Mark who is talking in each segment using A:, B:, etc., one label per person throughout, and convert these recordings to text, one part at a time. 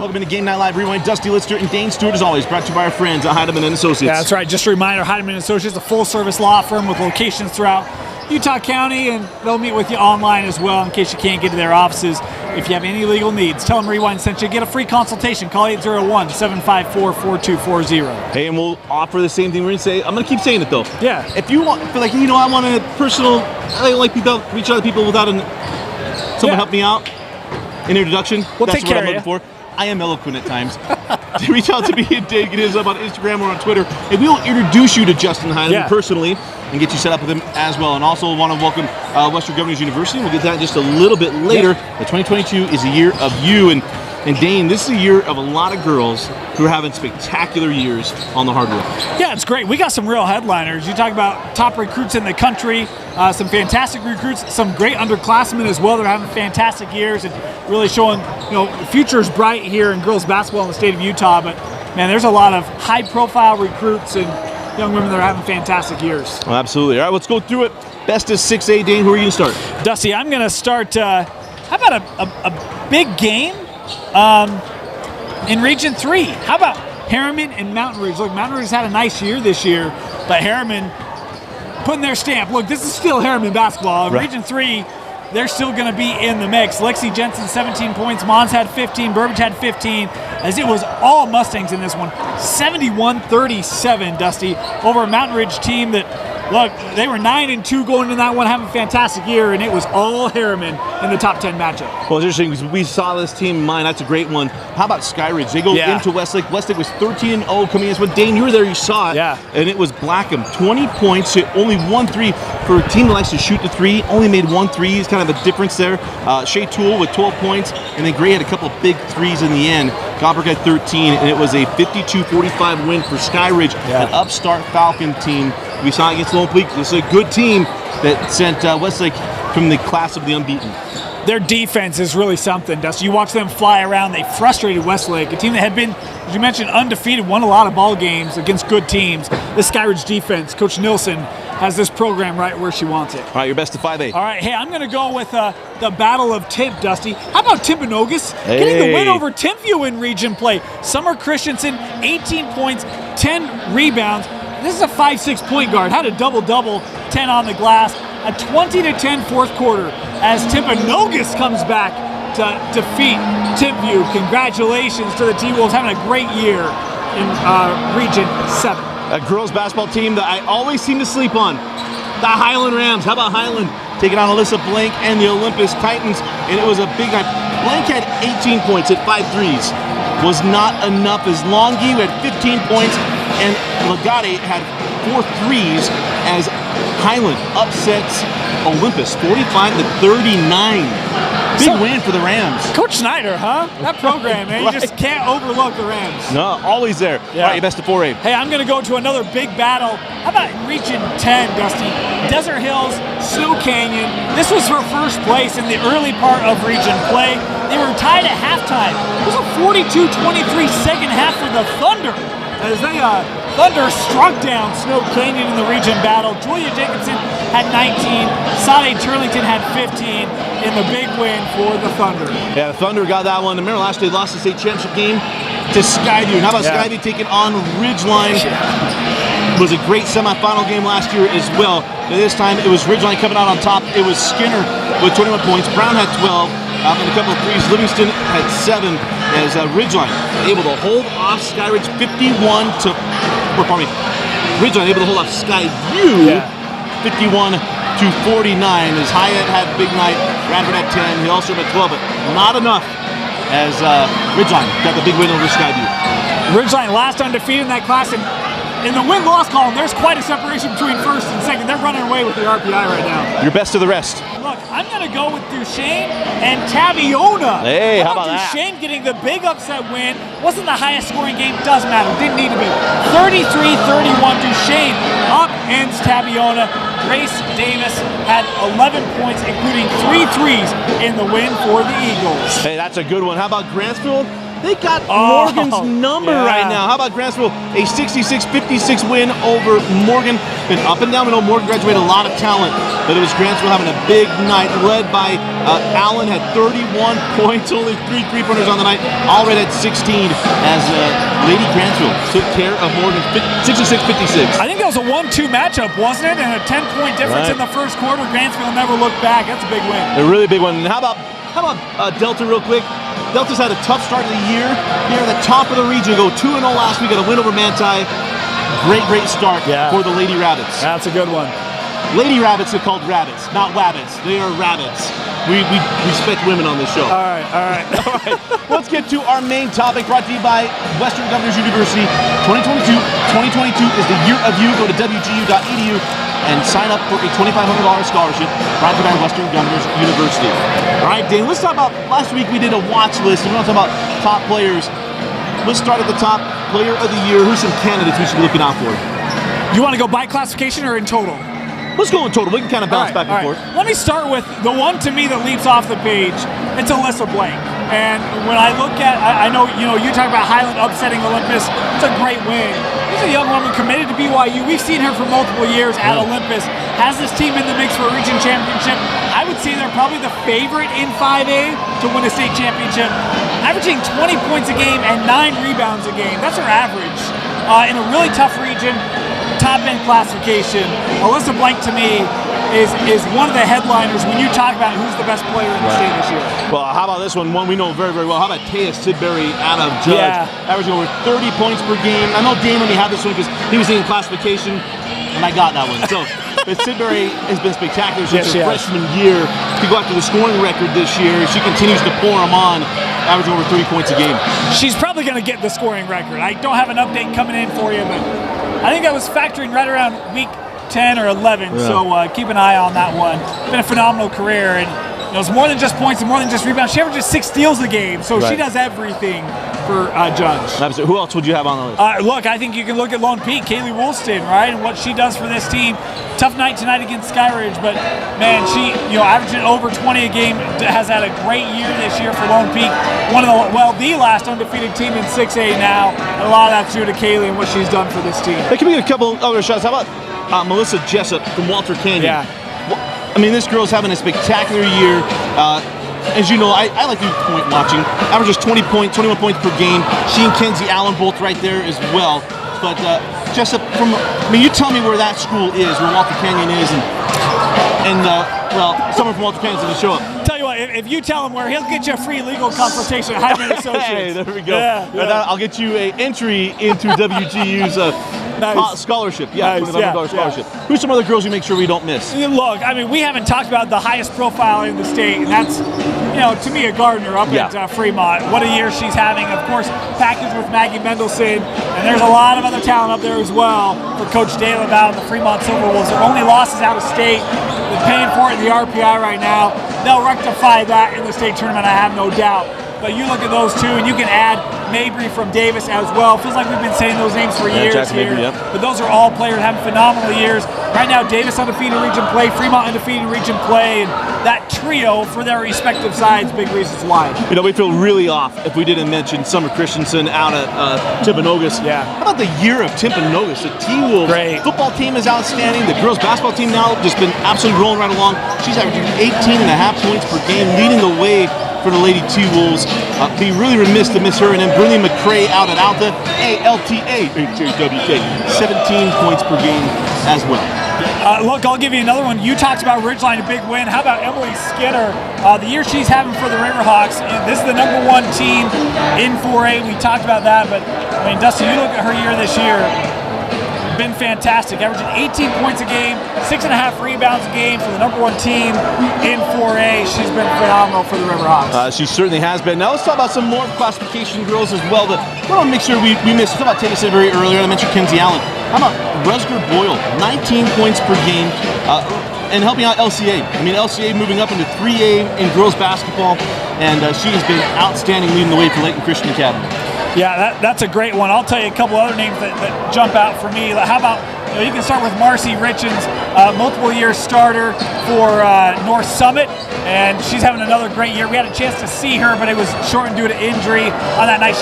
A: Welcome into Game Night Live Rewind. Dusty Litster and Dane Stewart, as always, brought to you by our friends at Heidemann & Associates.
B: Yeah, that's right. Just a reminder, Heidemann & Associates, a full-service law firm with locations throughout Utah County, and they'll meet with you online as well in case you can't get to their offices. If you have any legal needs, tell them Rewind sent you. Get a free consultation. Call 801-754-4240.
A: Hey, and we'll offer the same thing. We're going to say, I'm going to keep saying it, though.
B: Yeah.
A: If you want, feel like, I want a personal, I like people, reach out to people without someone help me out. An introduction.
B: We'll
A: That's
B: take
A: what
B: care
A: I'm looking
B: of
A: for. I am eloquent at times. Reach out to me and Dave. Get us up on Instagram or on Twitter, and we'll introduce you to Justin Heidemann personally and get you set up with him as well. And also want to welcome Western Governors University. We'll get that just a little bit later. But 2022 is a year of you. And Dane, this is a year of a lot of girls who are having spectacular years on the hardwood.
B: Yeah, it's great. We got some real headliners. You talk about top recruits in the country, some fantastic recruits, some great underclassmen as well. They're having fantastic years and really showing, the future is bright here in girls basketball in the state of Utah. But, man, there's a lot of high-profile recruits and young women that are having fantastic years.
A: Oh, absolutely. All right, let's go through it. Best of 6A, Dane. Who are you going to start?
B: Dusty, I'm going to start, how about a big game? In Region 3, how about Harriman and Mountain Ridge? Look, Mountain Ridge had a nice year this year, but Harriman putting their stamp. Look, this is still Harriman basketball. In Region 3, they're still going to be in the mix. Lexi Jensen, 17 points. Mons had 15. Burbage had 15, as it was all Mustangs in this one. 71-37, Dusty, over a Mountain Ridge team that, look, they were 9-2 going into that one, having a fantastic year, and it was all Harriman in the top 10 matchup.
A: Well, it's interesting because we saw this team in mine. That's a great one. How about Skyridge? They go into Westlake. Westlake was 13-0 coming in. But Dane, you were there. You saw it.
B: Yeah.
A: And it was Blackham. 20 points, hit only 1 3 for a team that likes to shoot the three. Only made 1 3. It's kind of a difference there. Shea Toole with 12 points, and then Gray had a couple of big threes in the end. Gobberg had 13, and it was a 52-45 win for Skyridge, an upstart Falcon team. We saw against Lone Peak. This is a good team that sent Westlake from the class of the unbeaten.
B: Their defense is really something, Dusty. You watch them fly around. They frustrated Westlake, a team that had been, as you mentioned, undefeated, won a lot of ball games against good teams. This Skyridge defense, Coach Nilsson, has this program right where she wants it.
A: All right, your best of 5A.
B: All right, hey, I'm going to go with the Battle of Timp, Dusty. How about Timpanogos getting the win over Timpview in region play? Summer Christensen, 18 points, 10 rebounds. This is a 5'6" point guard. Had a double-double, 10 on the glass. A 20-10 fourth quarter as Timpanogos comes back to defeat Timpview. Congratulations to the T-Wolves, having a great year in Region 7.
A: A girls basketball team that I always seem to sleep on. The Highland Rams. How about Highland taking on Alyssa Blank and the Olympus Titans? And it was a big night. Blank had 18 points at 5 threes. Was not enough as Longy had 15 points and Legate had 4 threes as Highland upsets Olympus 45-39. Big win for the Rams.
B: Coach Snyder, huh? That program, man. You just can't overlook the Rams.
A: No, always there.
B: Yeah.
A: All right, your best of 4A.
B: Hey, I'm going to go to another big battle. How about Region 10, Dusty? Desert Hills, Snow Canyon. This was for first place in the early part of region play. They were tied at halftime. It was a 42-23 second half for the Thunder, as they Thunder struck down Snow Canyon in the region battle. Julia Dickinson had 19. Sade Turlington had 15 in the big win for the Thunder.
A: Yeah, the Thunder got that one. Remember last year they lost the state championship game to Skyview. And how about Skyview taking on Ridgeline? It was a great semifinal game last year as well. But this time it was Ridgeline coming out on top. It was Skinner with 21 points. Brown had 12. And a couple of threes. Livingston had 7 as Ridgeline able to hold off Skyridge 51-Ridgeline able to hold off Skyview 51-49 as Hyatt had big night. Radford had 10. He also had 12, but not enough as Ridgeline got the big win over Skyview.
B: Ridgeline last undefeated in that class, and in the win-loss column, there's quite a separation between first and second. They're running away with the RPI right now.
A: Your best of the rest.
B: Look, I'm going to go with Duchesne and Tabiona.
A: Hey, how about that?
B: Duchesne getting the big upset win. Wasn't the highest scoring game. Doesn't matter. Didn't need to be. 33-31. Duchesne upends Tabiona. Grace Davis had 11 points, including 3 threes in the win for the Eagles.
A: Hey, that's a good one. How about Grantsfield? They got Morgan's number right now. How about Grantsville? A 66-56 win over Morgan. Been up and down. We know Morgan graduated a lot of talent, but it was Grantsville having a big night, led by Allen had 31 points, only 3 3-pointers on the night. Allred had 16 as Lady Grantsville took care of Morgan 66-56.
B: I think that was a 1-2 matchup, wasn't it? And a 10-point difference in the first quarter. Grantsville never looked back. That's a big win.
A: A really big one. And how about Delta real quick? Delta's had a tough start of the year. Here at the top of the region, go 2-0 last week, got a win over Manti. Great start for the Lady Rabbits.
B: That's a good one.
A: Lady Rabbits are called rabbits, not wabbits. They are rabbits. We respect women on this show.
B: All right.
A: All right. Let's get to our main topic, brought to you by Western Governors University. 2022 is the year of you. Go to wgu.edu and sign up for a $2,500 scholarship brought to you by Western Governors University. All right, Dane, let's talk about, last week we did a watch list, and we're going to talk about top players. Let's start at the top, player of the year. Who's some candidates we should be looking out for?
B: You want to go by classification or in total?
A: Let's go in total. We can kind of bounce back and forth.
B: Let me start with the one to me that leaps off the page. It's Alyssa Blank. And when I look at, I know you talk about Highland upsetting Olympus. It's a great win. She's a young woman committed to BYU. We've seen her for multiple years at Olympus. Has this team in the mix for a region championship. I would say they're probably the favorite in 5A to win a state championship. Averaging 20 points a game and 9 rebounds a game. That's her average in a really tough region. Top-end classification. Alyssa Blank, to me, is one of the headliners when you talk about who's the best player in the state this year.
A: Well, how about this one we know very, very well. How about Taya Sidbury out of Judge? Averaging over 30 points per game. I know Dane let me have this one because he was in classification, and I got that one. So, but Sidbury has been spectacular since her freshman year. She go after the scoring record this year. She continues to pour them on, averaging over 30 points a game.
B: She's probably going to get the scoring record. I don't have an update coming in for you, but I think I was factoring right around week 10 or 11, so keep an eye on that one. Been a phenomenal career, and it's more than just points and more than just rebounds. She averages 6 steals a game, so she does everything for Judge.
A: Who else would you have on the list?
B: Look, I think you can look at Lone Peak, Kaylee Woolston, right, and what she does for this team. Tough night tonight against Skyridge, but man, she averaging over 20 a game, has had a great year this year for Lone Peak. One of the last undefeated team in 6A now. And a lot of that's due to Kaylee and what she's done for this team.
A: There can be a couple other shots. How about Melissa Jessup from Walter Canyon? I mean, this girl's having a spectacular year. As you know, I like to do point watching. Averages 21 points per game. She and Kenzie Allen both right there as well. But Jessup, you tell me where that school is, where Walter Canyon is, and someone from Walter Canyon's going to show up.
B: Tell you what, if you tell him where, he'll get you a free legal consultation at Hyman Associates.
A: Hey, there we go. I'll get you an entry into WGU's scholarship. $25 scholarship. Who's some other girls you make sure we don't miss?
B: Look, I mean, we haven't talked about the highest profile in the state, and that's, to me, a Gardner up at Fremont. What a year she's having. Of course, packaged with Maggie Mendelson, and there's a lot of other talent up there as well for Coach Dale about the Fremont Silverwolves. Their only losses out of state. They're paying for it in the RPI right now. They'll rectify that in the state tournament, I have no doubt. But you look at those two, and you can add Mabry from Davis as well. Feels like we've been saying those names for years here.
A: Mabry,
B: But those are all players having phenomenal years. Right now, Davis undefeated in region play, Fremont undefeated in region play, and that trio for their respective sides, big reasons why.
A: We feel really off if we didn't mention Summer Christensen out at Timpanogos. How about the year of Timpanogos? The T-Wolves football team is outstanding. The girls basketball team now just been absolutely rolling right along. She's averaging 18.5 points per game, leading the way for the Lady T-Wolves. Be really remiss to miss her. And then Brinley McCray out at Alta, ALTA, 17 points per game as well.
B: Look, I'll give you another one. You talked about Ridgeline, a big win. How about Emily Skinner? The year she's having for the Riverhawks. This is the #1 team in 4A. We talked about that, but I mean, Dusty, you look at her year this year. Been fantastic, averaging 18 points a game, 6.5 rebounds a game for the #1 team in 4A. She's been phenomenal for the Riverhawks.
A: She certainly has been. Now let's talk about some more classification girls as well. I want to make sure we missed. Talk about Taya Sidbury earlier. I mentioned Kenzie Allen. How about Rusger Boyle? 19 points per game. And helping out LCA. I mean, LCA moving up into 3A in girls basketball, and she has been outstanding, leading the way for Layton Christian Academy.
B: Yeah, that's a great one. I'll tell you a couple other names that jump out for me. How about You can start with Marcy Richens, multiple-year starter for North Summit, and she's having another great year. We had a chance to see her, but it was shortened due to injury on that night.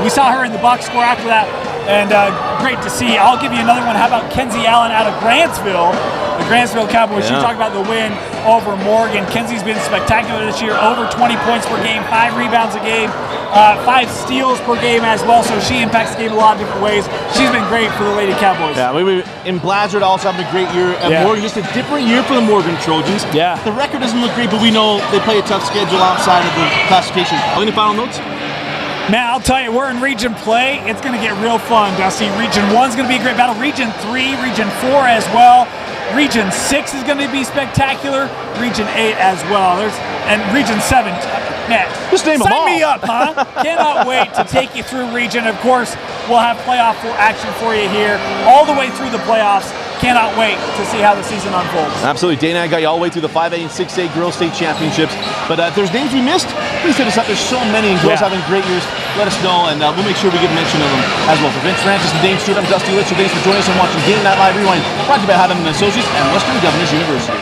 B: We saw her in the box score after that, and great to see. I'll give you another one. How about Kenzie Allen out of Grantsville? The Grantsville Cowboys.
A: Yeah.
B: She talked about the win over Morgan. Kenzie's been spectacular this year, over 20 points per game, 5 rebounds a game, 5 steals per game as well, so she impacts the game a lot of different ways. She's been great for the Lady Cowboys.
A: Yeah, in Blazard also having a great year. At Morgan, just a different year for the Morgan Trojans.
B: Yeah.
A: The record doesn't look great, but we know they play a tough schedule outside of the classification. Any final notes?
B: Man, I'll tell you, we're in Region Play. It's going to get real fun, Dusty. Region 1's going to be a great battle. Region 3, Region 4 as well. Region 6 is going to be spectacular. Region 8 as well. And Region 7. Man,
A: just name them all.
B: Sign me up, huh? Cannot wait to take you through Region. Of course, we'll have playoff action for you here all the way through the playoffs. Cannot wait to see how the season unfolds.
A: Absolutely. Dane and I got you all the way through the 5A and 6A Girls State Championships. But if there's names we missed, please hit us up. There's so many, and girls having great years. Let us know, and we'll make sure we get mention of them as well. For Vince Francis and Dane Stewart, I'm Dusty Litster. Thanks for joining us and watching Game Night Live Rewind, brought to you by Haddam & Associates and Western Governors University.